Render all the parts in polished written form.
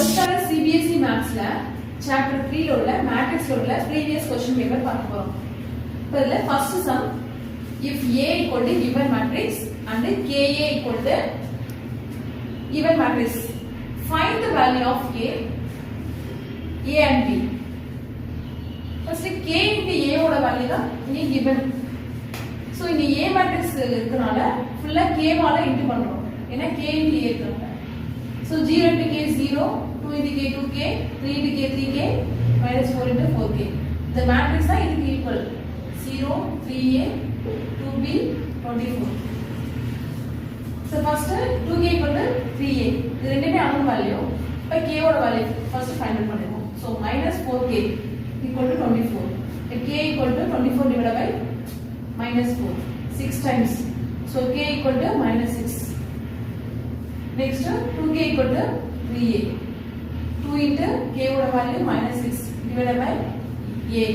12th standard CBSE Mathsல chapter 3 ல உள்ள matrix ல உள்ள previous question paper பார்க்க போறோம். இப்போ இதுல first sum if A equal to given matrix and KA equal to given matrix, find the value of A and B. First K into A ஓட value தான் இங்க given. So இங்க A matrix இருக்கனால ஃபுல்லா K வால இன்டு பண்றோம். ஏன்னா K into A இருக்கனால. So 0 into K 0, 2 into K 2K, 3 into K 3K, minus 4 into 4K. The matrix தான் இதுக்கு equal. 0, 3A, 2B, 24. So first 2K equal to 3A. இது ரெண்டுமே unknown value. இப்போ K ஓட value first find out பண்ணிடுவோம். So minus 4K equal to 24. K equal to 24 divided by minus 4. 6 times. So K equal to minus 6. Next 2K equal to 3A. 2 into K would value minus 6 divided by A.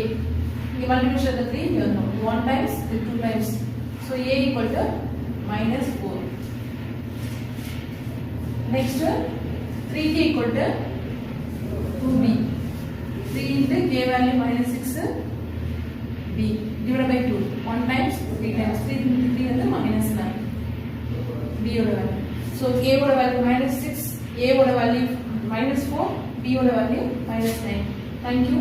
We multiplication of the 3 here no. 1 times with 2 times. So A equal to minus 4. Next 3K equal to 2B. 3 into K value minus 6 B divided by 2. 1 times 3 times. 3 into 3 is minus 9. B would value. So K would value minus 6, A would value minus 4, B would value minus 9. Thank you.